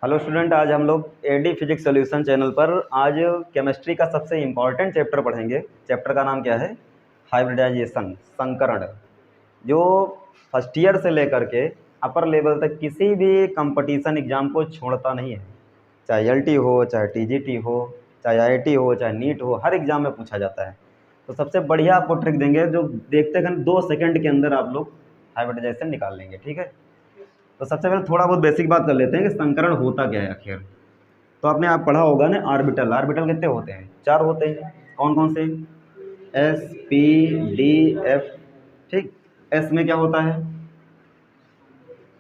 Hello student, आज हम लोग एडी फिजिक्स सॉल्यूशन चैनल पर आज केमिस्ट्री का सबसे इम्पॉर्टेंट चैप्टर पढ़ेंगे। चैप्टर का नाम क्या है? हाइब्रिडाइजेशन, संकरण। जो फर्स्ट ईयर से लेकर के अपर लेवल तक किसी भी कंपटीशन एग्ज़ाम को छोड़ता नहीं है। चाहे एलटी हो, चाहे टीजीटी हो, चाहे आईआईटी हो, चाहे नीट हो, हर एग्ज़ाम में पूछा जाता है। तो सबसे बढ़िया आपको ट्रिक देंगे जो देखते हैं 2 सेकंड के अंदर आप लोग हाइब्रिडाइजेशन निकाल लेंगे। ठीक है, तो सबसे पहले थोड़ा बहुत बेसिक बात कर लेते हैं कि संकरण होता क्या है आखिर। तो आपने आप पढ़ा होगा ना, ऑर्बिटल। ऑर्बिटल कितने होते हैं? 4 होते हैं। कौन कौन से? S, P, D, F. ठीक। एस में क्या होता है?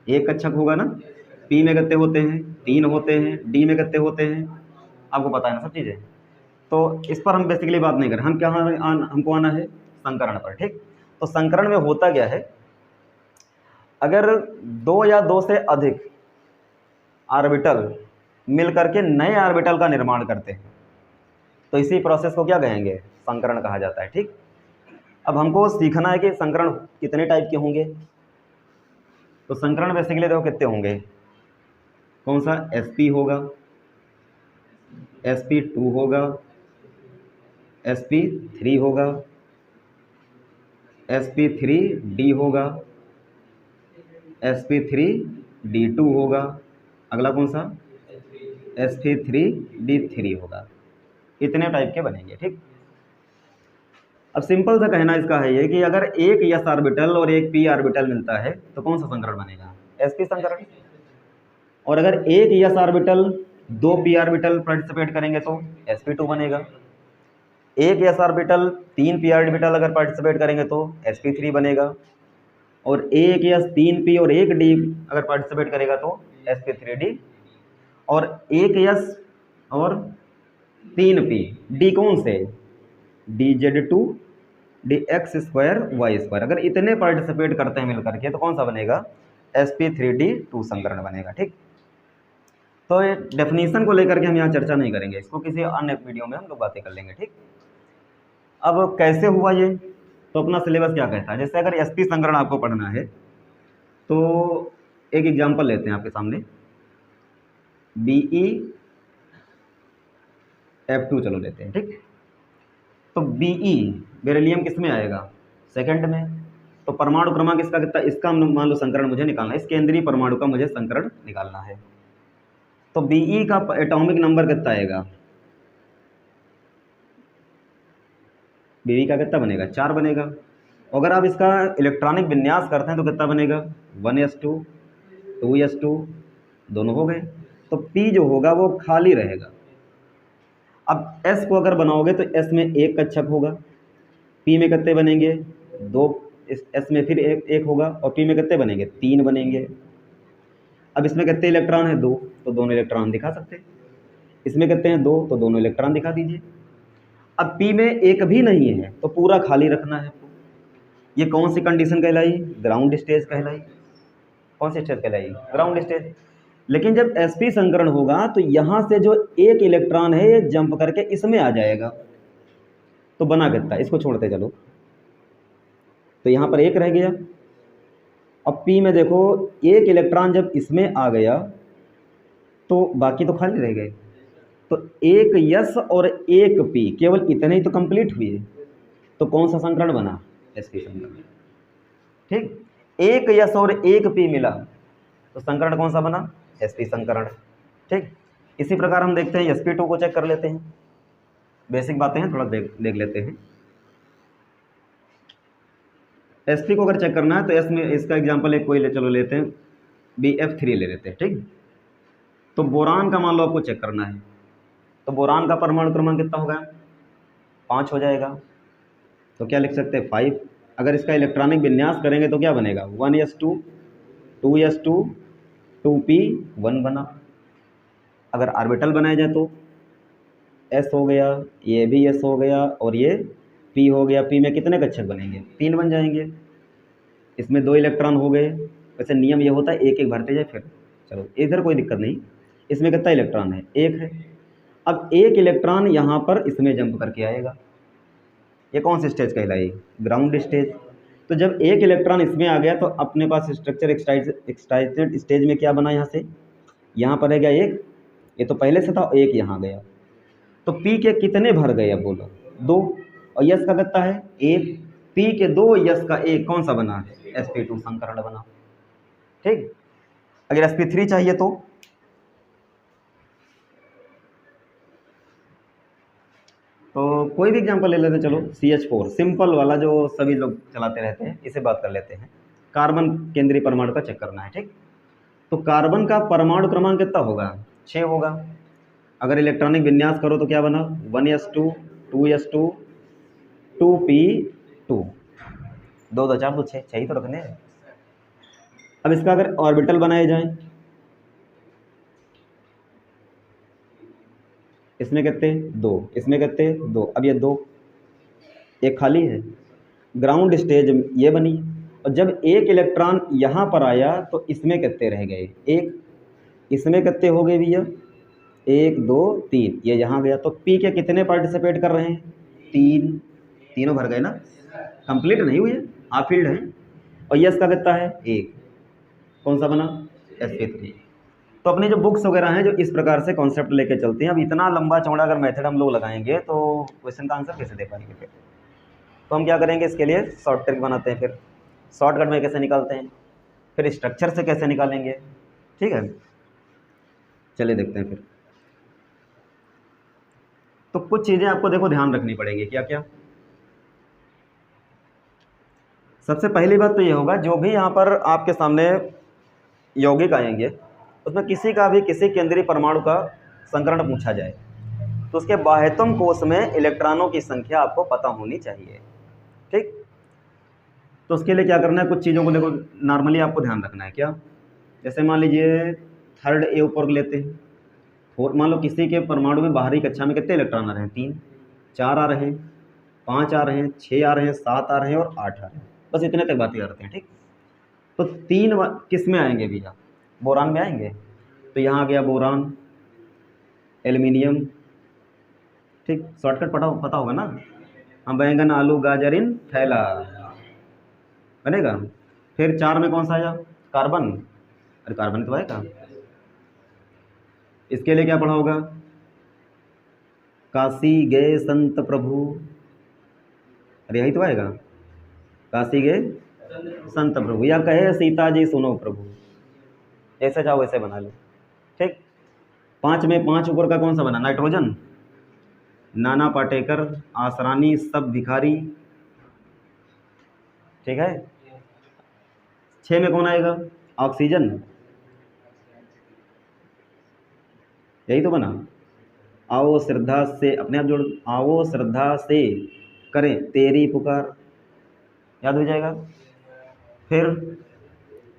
एक कक्षक होगा ना। पी में कितने होते हैं? 3 होते हैं। डी में कितने होते हैं? आपको पता है ना सब चीज़ें। तो इस पर हम बेसिकली बात नहीं करें, हम क्या हमको आना है संकरण पर। ठीक। तो संकरण में होता क्या है, अगर 2 या 2 से अधिक ऑर्बिटल मिल करके नए ऑर्बिटल का निर्माण करते हैं तो इसी प्रोसेस को क्या कहेंगे? संकरण कहा जाता है। ठीक। अब हमको सीखना है कि संकरण कितने टाइप के होंगे। तो संकरण बेसिकली देखो कितने होंगे। कौन सा? sp होगा, sp2 होगा, sp3 होगा, sp3d होगा, sp3d2 होगा। अगला कौन सा? sp3d3 होगा। इतने टाइप के बनेंगे। ठीक। अब सिंपल सा कहना इसका है ये कि अगर एक s ऑर्बिटल और एक p ऑर्बिटल मिलता है तो कौन सा संकरण बनेगा? sp संकरण। और अगर एक s orbital 2 p orbital participate करेंगे तो sp2 बनेगा। एक s ऑर्बिटल 3 p ऑर्बिटल अगर पार्टिसिपेट करेंगे तो sp3 बनेगा। और एक s 3 p और एक d अगर पार्टिसिपेट करेगा तो sp3d। और एक s और 3 p, d कौन से? dz2 dx2 y2। अगर इतने पार्टिसिपेट करते हैं मिल करके तो कौन सा बनेगा? sp3d2 संकरण बनेगा। ठीक। तो ये डेफिनेशन को लेकर के हम यहाँ चर्चा नहीं करेंगे, इसको किसी अन्य वीडियो में हम लोग बातें कर लेंगे। ठीक। अब कैसे हुआ ये, तो अपना सिलेबस क्या कहता है। जैसे अगर sp संकरण आपको पढ़ना है तो एक एग्जांपल लेते हैं आपके सामने। BeF2 चलो लेते हैं। ठीक। तो Be बेरिलियम किस में आएगा? सेकंड में। तो परमाणु क्रमांक इसका कितना? इसका मान लो संकरण मुझे निकालना है, इस केंद्रीय परमाणु का मुझे संकरण निकालना है। तो Be का एटॉमिक नंबर कितना आएगा? Be का कितना बनेगा? 4 बनेगा। अगर आप इसका इलेक्ट्रॉनिक विन्यास करते हैं तो कितना बनेगा? 1s2 2s2 दोनों हो गए। तो P जो होगा वो खाली रहेगा। अब S को अगर बनाओगे तो S में एक कक्षक होगा, P में कितने बनेंगे? 2। इस S में फिर एक होगा और P में कितने बनेंगे? 3 बनेंगे। अब इसमें कितने इलेक्ट्रॉन है? 2, तो दोनों इलेक्ट्रॉन दिखा सकते हैं। इसमें कितने हैं? 2, तो दोनों इलेक्ट्रॉन दिखा दीजिए। अब P में एक भी नहीं है तो पूरा खाली रखना है आपको। ये कौन सी कंडीशन कहलाई? ग्राउंड स्टेज कहलाई। कौन सी स्टेज कहलाई? Ground stage. लेकिन जब sp संकरण होगा तो यहाँ से जो एक इलेक्ट्रॉन है ये जंप करके इसमें आ जाएगा, तो बना कितना? इसको छोड़ते चलो तो यहाँ पर एक रह गया। अब P में देखो, एक इलेक्ट्रॉन जब इसमें आ गया तो बाकी तो खाली रह गए। तो एक यस और एक P, केवल इतने ही तो कंप्लीट हुए। तो कौन सा संकरण बना? sp संकरण। ठीक। एक यस और एक P मिला तो संकरण कौन सा बना? sp संकरण। ठीक। इसी प्रकार हम देखते हैं sp2 को चेक कर लेते हैं। बेसिक बातें हैं, थोड़ा देख लेते हैं। sp को अगर चेक करना है तो s में इसका एग्जांपल एक कोई चलो लेते हैं, BF3 ले लेते हैं। ठीक। तो बोरान का मान लो आपको चेक करना है, तो बोरान का परमाणु क्रमांक कितना होगा? 5 हो जाएगा। तो क्या लिख सकते हैं? 5। अगर इसका इलेक्ट्रॉनिक विन्यास करेंगे तो क्या बनेगा? 1s2 2s2 2p1 बना। अगर ऑर्बिटल बनाए जाए तो s हो गया, ये भी s हो गया और ये p हो गया। p में कितने कक्षक बनेंगे? 3 बन जाएंगे। इसमें 2 इलेक्ट्रॉन हो गए। वैसे नियम ये होता है एक एक भरते जाए फिर। चलो इधर कोई दिक्कत नहीं। इसमें कितना इलेक्ट्रॉन है? एक है। अब एक इलेक्ट्रॉन यहाँ पर इसमें जंप करके आएगा। ये कौन सी स्टेज कहलाएगी? Ground stage. तो जब एक इलेक्ट्रॉन इसमें आ गया तो अपने पास स्ट्रक्चर एक्साइटेड स्टेज में क्या बना, यहाँ से यहाँ पर है गया एक, ये तो पहले से था, एक यहाँ गया, तो पी के कितने भर गए अब बोलो, 2, और यस का कितना है 1, पी के 2 यस का 1 कौन सा बना, sp2 संकरण बना। ठीक, अगर sp3 चाहिए तो कोई भी एग्जांपल ले लेते हैं, चलो CH4 सिंपल वाला जो सभी लोग चलाते रहते हैं, इसे बात कर लेते हैं। कार्बन केंद्रीय परमाणु का चेक करना है। ठीक, तो कार्बन का परमाणु क्रमांक कितना होगा, 6 होगा। अगर इलेक्ट्रॉनिक विन्यास करो तो क्या बना, 1s2 2s2 2p2, 2 2 4 2 6, 6 ही तो रखने हैं। अब इसका अगर ऑर्बिटल बनाए जाए, इसमें कितने 2, इसमें कितने 2, अब ये 2, एक खाली है, ग्राउंड स्टेज ये बनी, और जब एक इलेक्ट्रॉन यहाँ पर आया तो इसमें कितने रह गए, एक, इसमें कितने हो गए भैया 1 2 3, ये यहाँ गया, तो पी के कितने पार्टिसिपेट कर रहे हैं, 3, तीनों भर गए ना, कंप्लीट नहीं हुए, हाफ फील्ड है। और यस का कितना है 1, कौन सा बना, sp3। तो अपनी जो बुक्स वगैरह हैं जो इस प्रकार से कॉन्सेप्ट लेके चलती हैं। अब इतना लंबा चौड़ा अगर मेथड हम लोग लगाएंगे तो क्वेश्चन का आंसर कैसे दे पाएंगे फिर। तो हम क्या करेंगे, इसके लिए शॉर्ट ट्रिक बनाते हैं, फिर शॉर्टकट में कैसे निकालते हैं, फिर स्ट्रक्चर से कैसे निकालेंगे। ठीक है, चलिए देखते हैं फिर। तो कुछ चीज़ें आपको देखो ध्यान रखनी पड़ेगी, क्या क्या। सबसे पहली बात तो ये होगा, जो भी यहाँ पर आपके सामने यौगिक आएंगे उसमें किसी का भी किसी केंद्रीय परमाणु का संकरण पूछा जाए तो उसके बाह्यतम कोश में इलेक्ट्रॉनों की संख्या आपको पता होनी चाहिए। ठीक, तो उसके लिए क्या करना है, कुछ चीज़ों को देखो नॉर्मली आपको ध्यान रखना है। क्या, जैसे मान लीजिए थर्ड ए ऊपर लेते हैं, और मान लो किसी के परमाणु में बाहरी कक्षा में कितने इलेक्ट्रॉन आ रहे हैं, 3 4 आ रहे हैं, 5 आ रहे हैं, 6 आ रहे हैं, 7 आ रहे हैं और 8 आ रहे हैं, बस इतने तक बातें करते हैं। ठीक, तो 3 किस में आएंगे भैया, बोरान में आएंगे। तो यहाँ आ गया बोरान, एल्युमिनियम। ठीक, शॉर्टकट पता होगा ना, हम बैंगन आलू गाजर इन थैला बनेगा। फिर 4 में कौन सा आया, कार्बन, अरे कार्बन तो आएगा। इसके लिए क्या पढ़ा होगा, काशी गए संत प्रभु, अरे यही तो आएगा, काशी गए संत प्रभु, या कहे सीता जी सुनो प्रभु, ऐसे चाहो वैसे बना लो। ठीक, 5 में 5 ऊपर का कौन सा बना, नाइट्रोजन, नाना पाटेकर, आसरानी, सब भिखारी। ठीक है, 6 में कौन आएगा, ऑक्सीजन, यही तो बना, आओ श्रद्धा से, अपने आप जोड़, आओ श्रद्धा से करें तेरी पुकार, याद हो जाएगा। फिर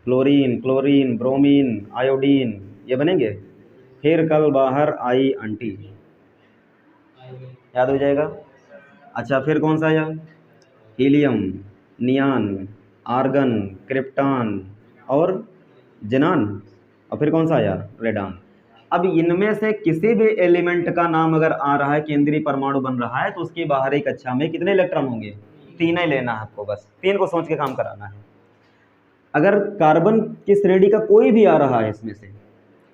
फ्लोरीन, क्लोरीन, ब्रोमीन, आयोडीन, ये बनेंगे। फिर कल बाहर आई आंटी, याद हो जाएगा। अच्छा, फिर कौन सा आया, हीलियम, नियान, आर्गन, क्रिप्टॉन और जेनान, और फिर कौन सा आया, रेडान। अब इनमें से किसी भी एलिमेंट का नाम अगर आ रहा है, केंद्रीय परमाणु बन रहा है, तो उसकी बाहरी कक्षा में कितने इलेक्ट्रॉन होंगे, 3 ही लेना है आपको, बस 3 को सोच के काम कराना है। अगर कार्बन की श्रेणी का कोई भी आ रहा है इसमें से,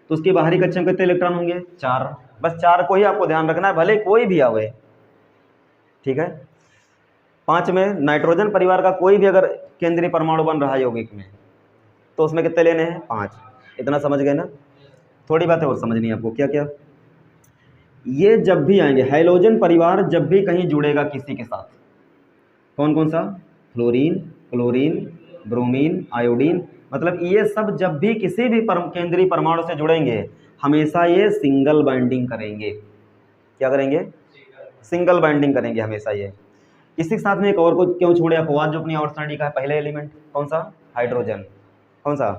तो उसकी बाहरी कक्षा में कितने इलेक्ट्रॉन होंगे, 4, बस 4 को ही आपको ध्यान रखना है, भले कोई भी आवे। ठीक है, 5 में नाइट्रोजन परिवार का कोई भी अगर केंद्रीय परमाणु बन रहा है यौगिक में, तो उसमें कितने लेने हैं, 5। इतना समझ गए ना। थोड़ी बातें और समझनी है आपको, क्या क्या। ये जब भी आएंगे, हाइड्रोजन परिवार जब भी कहीं जुड़ेगा किसी के साथ, कौन कौन सा, फ्लोरीन, क्लोरीन, ब्रोमीन, आयोडीन, मतलब ये सब जब भी किसी भी केंद्रीय परमाणु से जुड़ेंगे हमेशा ये सिंगल बाइंडिंग करेंगे। क्या करेंगे, सिंगल बाइंडिंग करेंगे हमेशा ये। इसी के साथ में एक और को क्यों छोड़े, अपवाद जो अपनी और श्रेणी का है, पहले एलिमेंट कौन सा, हाइड्रोजन, कौन सा,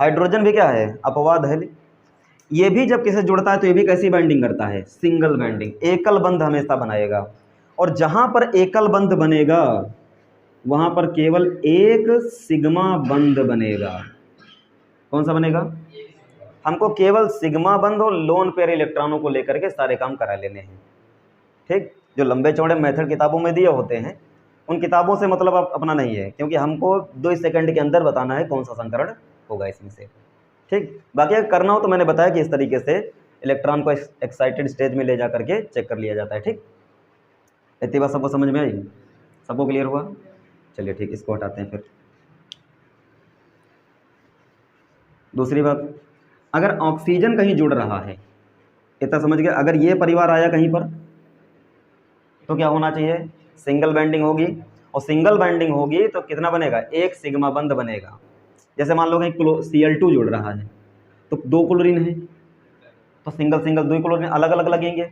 हाइड्रोजन भी क्या है, अपवाद है। ये भी जब किसी जुड़ता है तो ये भी कैसी बाइंडिंग करता है, सिंगल बाइंडिंग, एकल बंध हमेशा बनाएगा। और जहां पर एकल बंध बनेगा वहां पर केवल एक सिग्मा बंध बनेगा। कौन सा बनेगा, हमको केवल सिग्मा बंध और लोन पेयर इलेक्ट्रॉनों को लेकर के सारे काम करा लेने हैं। ठीक, जो लंबे चौड़े मेथड किताबों में दिए होते हैं उन किताबों से मतलब आप अपना नहीं है, क्योंकि हमको 2 सेकंड के अंदर बताना है कौन सा संकरण होगा इसमें से। ठीक, बाकी अगर करना हो तो मैंने बताया कि इस तरीके से इलेक्ट्रॉन को एक्साइटेड स्टेज में ले जा करके चेक कर लिया जाता है। ठीक, इतनी बात सबको समझ में आई, सबको क्लियर हुआ? चलिए ठीक, इसको हटाते हैं। फिर दूसरी बात, अगर ऑक्सीजन कहीं जुड़ रहा है, इतना समझ गए, अगर ये परिवार आया कहीं पर तो क्या होना चाहिए? सिंगल बाइंडिंग होगी, और सिंगल बाइंडिंग होगी तो कितना बनेगा? एक सिग्मा बंध बनेगा। जैसे मान लो कहीं Cl2 जुड़ रहा है तो 2 क्लोरीन है, तो सिंगल सिंगल 2 क्लोरीन अलग अलग लगेंगे,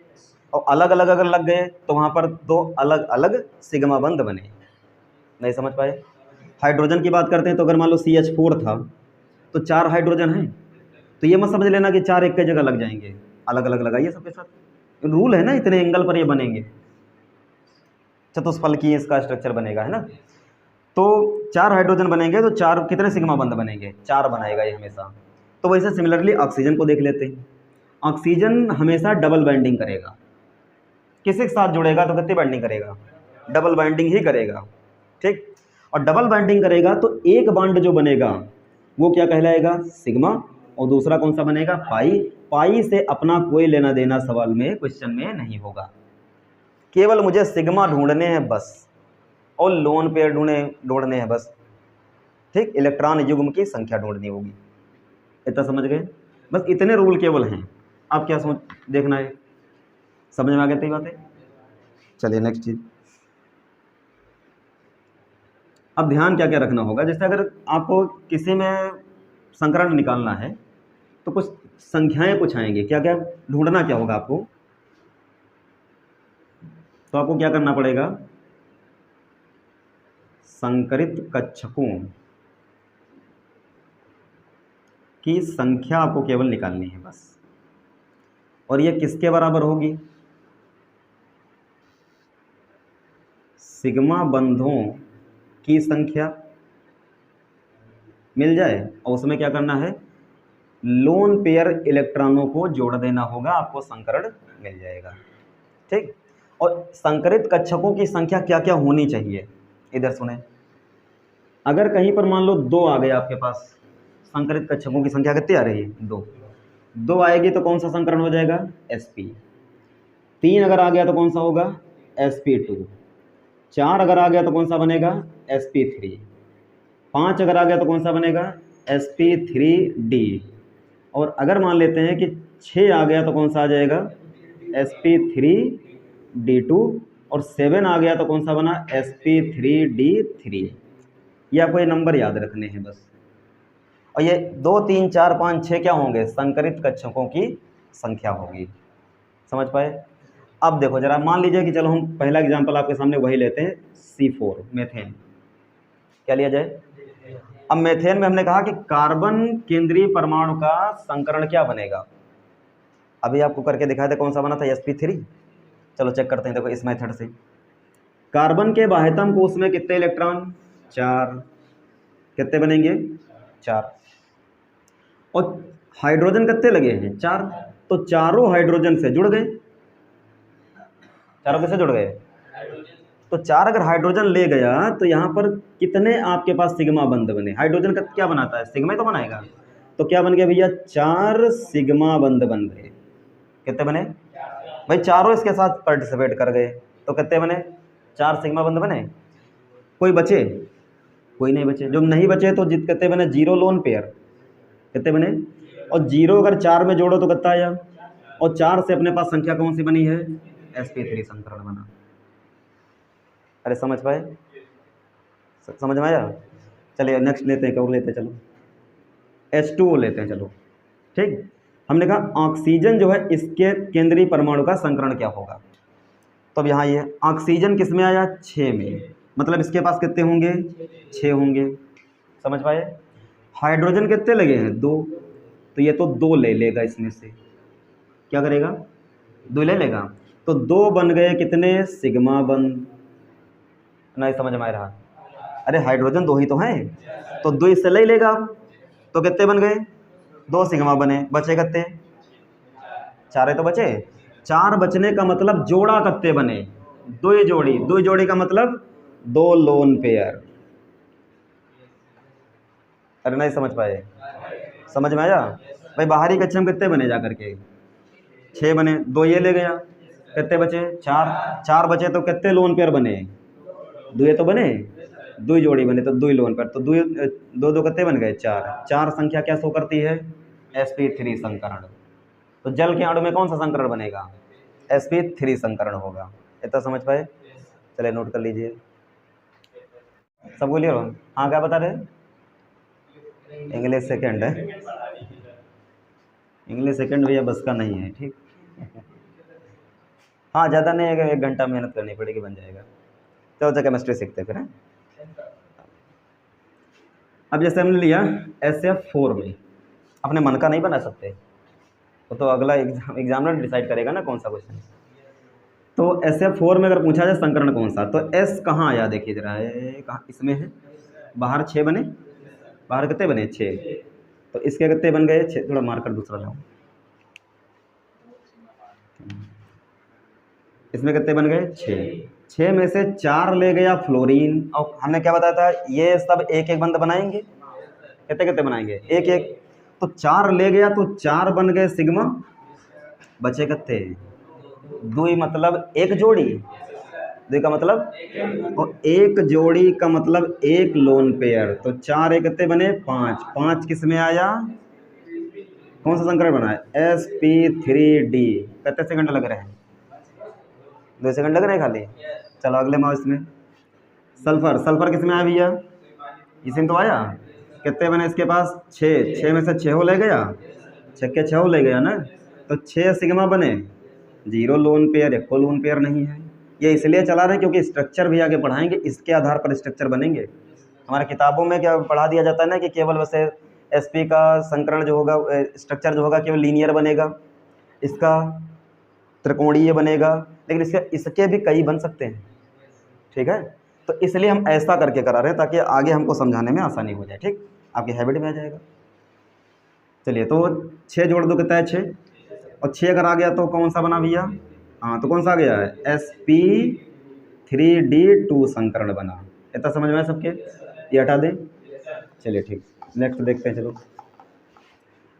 और अलग अलग अगर लग गए तो वहाँ पर 2 अलग अलग सिग्मा बंध बने। नहीं समझ पाए? हाइड्रोजन की बात करते हैं तो अगर मान लो CH4 था तो 4 हाइड्रोजन हैं, तो ये मत समझ लेना कि 4 एक की जगह लग जाएंगे, अलग अलग लगाइए सबके साथ। रूल है ना, इतने एंगल पर ये बनेंगे, चतुष्फलकीय इसका स्ट्रक्चर बनेगा, है ना। तो 4 हाइड्रोजन बनेंगे तो 4 कितने सिग्मा बंध बनेंगे? 4 बनाएगा ये हमेशा। तो वैसे सिमिलरली ऑक्सीजन को देख लेते हैं। ऑक्सीजन हमेशा डबल बाइंडिंग करेगा। किसी के साथ जुड़ेगा तो कितनी बाइंडिंग करेगा? डबल बाइंडिंग ही करेगा। ठीक, और डबल बाइंडिंग करेगा तो एक बॉन्ड जो बनेगा वो क्या कहलाएगा? सिग्मा, और दूसरा कौन सा बनेगा? पाई। पाई से अपना कोई लेना देना सवाल में, क्वेश्चन में नहीं होगा। केवल मुझे सिग्मा ढूंढने हैं बस, और लोन पेयर ढूंढने हैं बस। ठीक, इलेक्ट्रॉन युग्म की संख्या ढूंढनी होगी। इतना समझ गए? बस इतने रूल केवल हैं। आप क्या समझ देखना है, समझ में आ गई बातें? चलिए नेक्स्ट चीज। अब ध्यान क्या क्या रखना होगा, जैसे अगर आपको किसी में संकरण निकालना है तो कुछ संख्याएं कुछ आएंगे, क्या क्या ढूंढना क्या होगा आपको? तो आपको क्या करना पड़ेगा? संकरित कक्षकों की संख्या आपको केवल निकालनी है बस, और ये किसके बराबर होगी? सिग्मा बंधों की संख्या मिल जाए, और उसमें क्या करना है? लोन पेयर इलेक्ट्रॉनों को जोड़ देना होगा, आपको संकरण मिल जाएगा। ठीक, और संकरित कक्षकों की संख्या क्या क्या होनी चाहिए, इधर सुने। अगर कहीं पर मान लो 2 आ गए आपके पास, संकरित कक्षकों की संख्या कितनी आ रही है? 2 आएगी तो कौन सा संकरण हो जाएगा? sp। 3 अगर आ गया तो कौन सा होगा? sp2। 4 अगर आ गया तो कौन सा बनेगा? sp3। 5 अगर आ गया तो कौन सा बनेगा? sp3d। और अगर मान लेते हैं कि 6 आ गया तो कौन सा आ जाएगा? sp3d2। और 7 आ गया तो कौन सा बना? sp3d3। ये आपको ये नंबर याद रखने हैं बस। और ये 2 3 4 5 6 क्या होंगे? संकरित कक्षकों की संख्या होगी। समझ पाए? अब देखो जरा, मान लीजिए कि चलो हम पहला एग्जांपल आपके सामने वही लेते हैं, C4 मेथेन। क्या लिया जाए? अब मेथेन में हमने कहा कि कार्बन केंद्रीय परमाणु का संकरण क्या बनेगा? अभी आपको करके दिखाया था, कौन सा बना था? sp3। चलो चेक करते हैं, देखो इस मेथड से। कार्बन के बाह्यतम कोष में कितने इलेक्ट्रॉन? 4। कितने बनेंगे? 4। और हाइड्रोजन कितने लगे हैं? 4। तो चारों हाइड्रोजन से जुड़ गए। चारों कैसे जुड़ गए? तो 4 अगर हाइड्रोजन ले गया तो यहाँ पर कितने आपके पास सिग्मा बंध बने? हाइड्रोजन का क्या बनाता है? सिग्मा ही तो बनाएगा। तो क्या बन गया भैया? 4 सिग्मा बंध बन गए। कितने बने भाई? चारों इसके साथ पार्टिसिपेट कर गए तो कितने बने? 4 सिग्मा बंध बने। कोई बचे? कोई नहीं बचे। जो नहीं बचे तो कितने बने? 0 लोन पेयर। कितने बने? और 0 अगर 4 में जोड़ो तो कितना आया? और 4 से अपने पास संख्या कौन सी बनी है? sp3 संकरण बना। अरे समझ पाए? समझ में आया? चलिए नेक्स्ट लेते हैं, क्या लेते हैं? चलो H2O लेते हैं। चलो ठीक, हमने कहा ऑक्सीजन जो है इसके केंद्रीय परमाणु का संकरण क्या होगा? तो अब यहाँ ये ऑक्सीजन किस में आया? 6 में, मतलब इसके पास कितने होंगे? 6 होंगे। समझ पाए? हाइड्रोजन कितने लगे हैं? 2। तो ये तो 2 ले लेगा इसमें से। क्या करेगा? 2 ले लेगा। तो 2 बन गए कितने? सिग्मा बंध। नहीं समझ में आ रहा? अरे हाइड्रोजन 2 ही तो हैं, तो 2 इससे ले लेगा। तो कितने बन गए? 2 सिग्मा बने। बचे कितने? 4 तो बचे। 4 बचने का मतलब जोड़ा कितने बने? 2 जोड़ी। 2 जोड़ी का मतलब दो लोन पेयर। अरे नहीं समझ पाए, समझ में आया? भाई बाहरी कक्षम कितने बने जा करके? 6 बने, 2 ये ले गया, कितने बचे? 4। 4 बचे तो कितने लोन पेयर बने? 2 ये तो बने, 2 जोड़ी बने तो 2 लोन पेयर, तो 2 दो दो कितने बन गए? 4। 4 संख्या क्या शो करती है? sp3 संकरण। तो जल के अणु में कौन सा संकरण बनेगा? sp3 संकरण होगा। इतना समझ पाए? चलिए नोट कर लीजिए। सब बोलिए। हाँ क्या बता रहे? इंग्लिश सेकंड है, इंग्लिश सेकंड भैया बस का नहीं है, ठीक। हाँ ज़्यादा नहीं है, 1 घंटा मेहनत करनी पड़ेगी, बन जाएगा। चलो तो केमिस्ट्री सीखते फिर हैं। अब जैसे हमने लिया SF4 में, अपने मन का नहीं बना सकते, तो अगला एग्जामिनर डिसाइड करेगा ना कौन सा क्वेश्चन। तो SF4 में अगर पूछा जाए संकरण कौन सा, तो S कहाँ आया? देखिए जरा, कहाँ इसमें है? बाहर 6 बने, बाहर कितने बने? 6। तो इसके कितने बन गए? 6। थोड़ा मार्कर दूसरा लाओ। इसमें कितने बन गए? 6। 6 में से 4 ले गया फ्लोरीन, और हमने क्या बताया था? ये सब एक एक बंद बनाएंगे। कितने कितने बनाएंगे? एक एक। तो 4 ले गया तो 4 बन गए सिग्मा, बचे कितने? 2 मतलब एक जोड़ी, 2 का मतलब, और एक जोड़ी का मतलब एक लोन पेयर। तो 4 एक कितने बने? 5। 5 किस में आया? कौन सा संकरण बना है? sp3d। कितने सेकंड लग रहे हैं? 2 सेकंड लग रहे हैं खाली। चलो अगले माओ इसमें सल्फर। सल्फर किस में आया भैया? इसी में तो आया। कितने बने इसके पास? 6। 6 में से 6 ले गया, 6 के 6 ले गया ना, तो 6 सिग्मा बने। 0 लोन पेयर, एक को लोन पेयर नहीं है। ये इसलिए चला रहे हैं क्योंकि स्ट्रक्चर भी आगे पढ़ाएंगे, इसके आधार पर स्ट्रक्चर बनेंगे। हमारे किताबों में क्या पढ़ा दिया जाता है ना कि केवल वैसे sp का संकरण जो होगा, स्ट्रक्चर जो होगा केवल लीनियर बनेगा, इसका त्रिकोणीय बनेगा, लेकिन इसके भी कई बन सकते हैं, ठीक है। तो इसलिए हम ऐसा करके करा रहे हैं ताकि आगे हमको समझाने में आसानी हो जाए, ठीक, आपकी हैबिट में आ जाएगा। चलिए तो 6 जोड़ दो, कितना है? 6। और 6 अगर आ गया तो कौन सा बना भैया? हाँ तो कौन सा आ गया है? sp3d2 संकरण बना। इतना समझ में आया सबके? ये हटा दें। चलिए ठीक, नेक्स्ट देखते हैं। चलो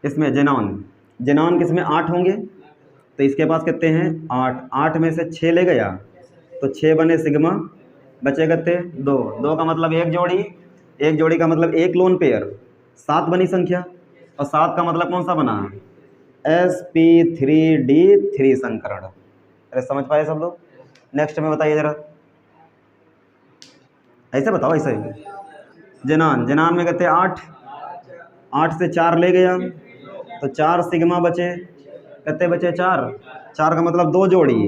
इसमें जेनॉन। जेनॉन किसमें? 8 होंगे, तो इसके पास कितने हैं? 8। 8 में से 6 ले गया, तो 6 बने सिग्मा, बचे कितने? 2। 2 का मतलब एक जोड़ी, एक जोड़ी का मतलब एक लोन पेयर, 7 बनी संख्या, और 7 का मतलब कौन सा बना? sp3d3 संकरण। अरे समझ पाए सब लोग? नेक्स्ट में बताइए जरा, ऐसे बताओ, ऐसे। जेनान, जेनान में कहते हैं 8। 8 से 4 ले गया, तो 4 सिग्मा बचे, कितने बचे? 4। 4 का मतलब 2 जोड़ी,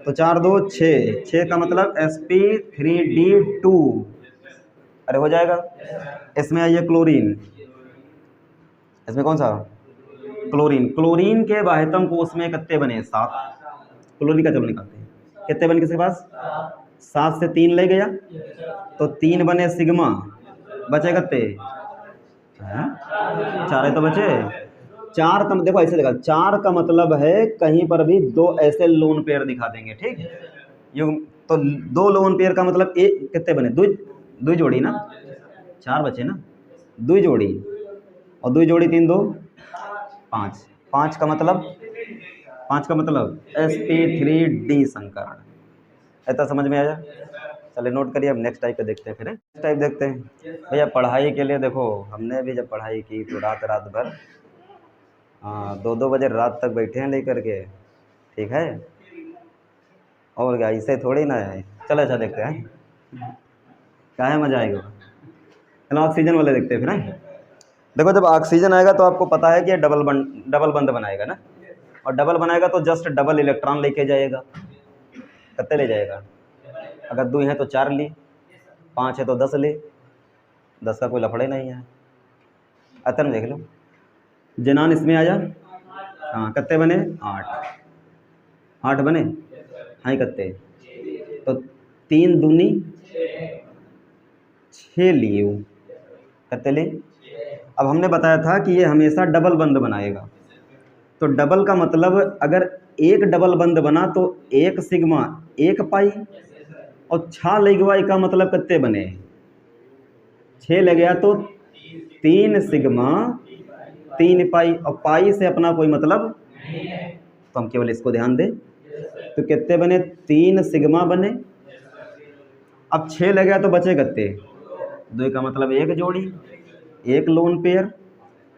तो 4 2 6। 6 का मतलब sp3d2। अरे हो जाएगा। इसमें आइए क्लोरीन। इसमें कौन सा? क्लोरीन। क्लोरीन के बाह्यतम कोष में कितने बने? 7। क्लोरीन का चलो निकालते हैं, कितने बने किसके पास? 7 से 3 ले गया, तो 3 बने सिग्मा, बचे कितने? 4 तो बचे। 4 का देखो ऐसे देखा, 4 का मतलब है कहीं पर भी 2 ऐसे लोन पेयर दिखा देंगे, ठीक। ये तो 2 लोन पेयर का मतलब एक कितने बने? 2 जोड़ी ना, 4 बचे ना, 2 जोड़ी, और 2 जोड़ी 3 2 5। 5 का मतलब, 5 का मतलब sp3d संकरण। ऐसा समझ में आया? चलिए नोट करिए। अब नेक्स्ट टाइप पे देखते हैं। फिर नेक्स्ट टाइप देखते हैं भैया। पढ़ाई के लिए देखो, हमने भी जब पढ़ाई की तो रात रात भर, हाँ 2 बजे रात तक बैठे हैं लेकर के, ठीक है। और क्या, इसे थोड़ी ना है। चलो अच्छा देखते हैं, क्या है, मज़ा आएगा। चलो ऑक्सीजन वाले देखते हैं फिर हैं। देखो जब ऑक्सीजन आएगा तो आपको पता है कि ये डबल बंद बनाएगा ना, और डबल बनाएगा तो जस्ट डबल इलेक्ट्रॉन लेके जाएगा। कितने ले जाएगा? अगर 2 हैं तो 4 ली, 5 है तो 10 ले, 10 का कोई लफड़े नहीं है। अतन देख लो, जेनान इसमें आया, हाँ कितने बने? 8। 8 बने, हाँ कितने? तो 3 दूनी 6 लिए, कितने ले? अब हमने बताया था कि ये हमेशा डबल बंद बनाएगा, तो डबल का मतलब अगर एक डबल बंद बना तो 1 सिग्मा 1 पाई, और 6 ले गया का मतलब कितने बने, 6 ले गया तो 3 सिग्मा 3 पाई, और पाई से अपना कोई मतलब, तो हम केवल इसको ध्यान दें। तो कितने बने, 3 सिग्मा बने। अब 6 ले गया तो बचे कितने, 2 का मतलब एक जोड़ी, एक लोन पेयर,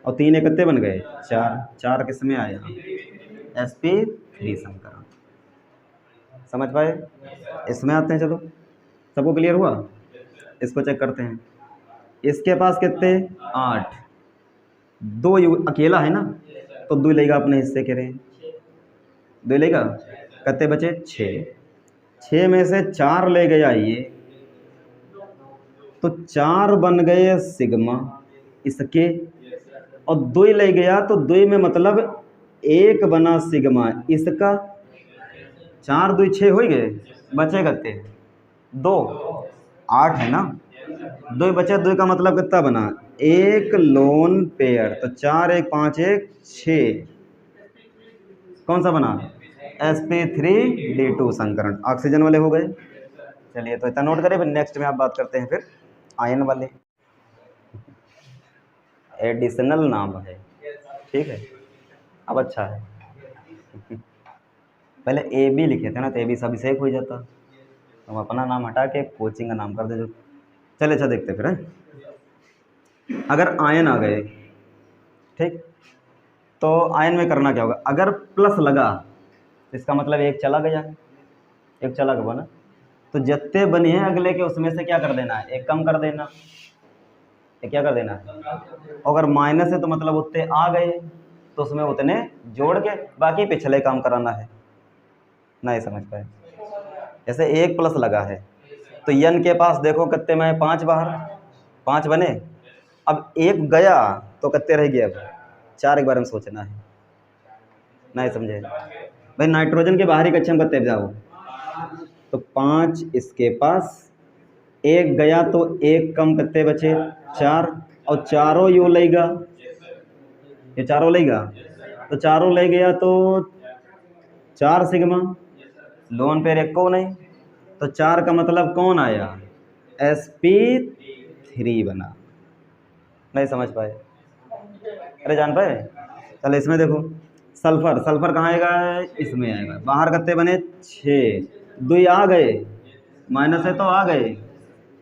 और 3 एक कितने बन गए, 4। 4 किस में आया, sp3 संकरण। समझ पाए, इसमें आते हैं। चलो सबको क्लियर हुआ, इसको चेक करते हैं। इसके पास कितने, 8, 2 अकेला है ना, तो 2 लेगा अपने हिस्से के रहे, 2 लेगा, कितने बचे, 6। 6 में से 4 ले गया ये, तो 4 बन गए सिग्मा इसके, और 2 ले गया तो 2 में मतलब 1 बना सिग्मा इसका। 4 2 6 हो गए, बचे कितने, 2, 8 है ना, 2 बचे, 2 का मतलब कितना बना, 1 लोन पेयर। तो 4 1 5 1 6, कौन सा बना, sp3d2 संकरण, ऑक्सीजन वाले हो गए। चलिए तो इतना नोट करें, फिर नेक्स्ट में आप बात करते हैं फिर आयन वाले। एडिशनल नाम है, ठीक है। अब अच्छा है, पहले ए बी लिखे थे ना, तो ए बी से अभिषेक हो जाता, तो हम अपना नाम हटा के कोचिंग का नाम कर दे जो। चले अच्छा देखते फिर है। अगर आयन आ गए, ठीक, तो आयन में करना क्या होगा, अगर प्लस लगा तो इसका मतलब एक चला गया, एक चला गया ना, तो जितने बने हैं अगले के उसमें से क्या कर देना है, एक कम कर देना, एक क्या कर देना है। अगर माइनस है तो मतलब उतने आ गए, तो उसमें उतने जोड़ के बाकी पिछले काम कराना है। नहीं समझ पाए, जैसे एक प्लस लगा है तो यन के पास देखो कितने में, 5 बाहर, 5 बने। अब एक गया तो कितने रह गए, अब 4 एक बार में सोचना है। नहीं समझे भाई, नाइट्रोजन के बाहरी कक्षा में कितने जाओ, तो 5 इसके पास, एक गया तो एक कम, कितने बचे, 4, और चारों यू लेगा, ये चारों लेगा, तो चारों ले गया तो 4 सिग्मा, लोन पे एक को नहीं, तो 4 का मतलब कौन आया, sp3 बना। नहीं समझ पाए, अरे जान पाए। चलो इसमें देखो, सल्फर, सल्फर कहाँ आएगा, इसमें आएगा। बाहर कितने बने, 6, 2 आ गए, माइनस है तो आ गए,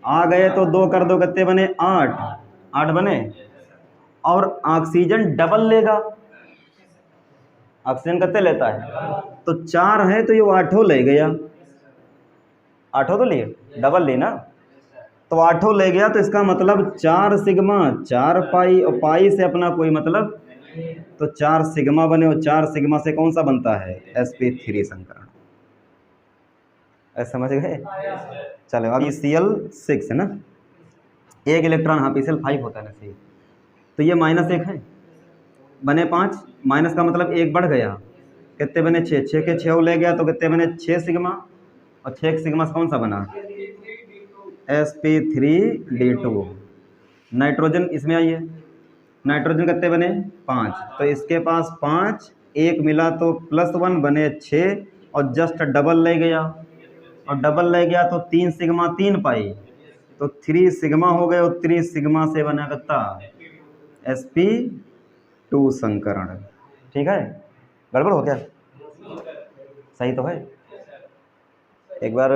आ गए तो 2 कर दो, कितने बने, 8, 8 बने। और ऑक्सीजन डबल लेगा, ऑक्सीजन कितने लेता है, तो 4 है तो ये 8 ले गया, 8 तो लिए, डबल ली ना, तो 8 ले गया, तो इसका मतलब 4 सिग्मा 4 पाई, और पाई से अपना कोई मतलब, तो 4 सिग्मा बने, और 4 सिग्मा से कौन सा बनता है, sp3 संकरण। ऐसा समझ गए। चलो अब Cl6 है ना, एक इलेक्ट्रॉन, हाँ Pcl5 होता है ना, सही। तो ये -1 है, बने 5, माइनस का मतलब एक बढ़ गया, कितने बने, 6, 6 के 6 ले गया तो कितने बने, 6 सिग्मा, और 6 सिग्मा से कौन सा बना, sp3d2। नाइट्रोजन इसमें आइए, नाइट्रोजन कितने बने, 5, तो इसके पास 5, एक मिला तो +1 बने 6, और जस्ट डबल ले गया, और डबल ले गया तो 3 सिग्मा 3 पाई, तो 3 सिग्मा हो गए, और 3 सिग्मा से बना कितना, sp2 संकरण। ठीक है, गड़बड़ हो क्या, सही तो है। एक बार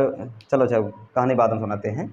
चलो अच्छा कहानी बाद में सुनाते हैं।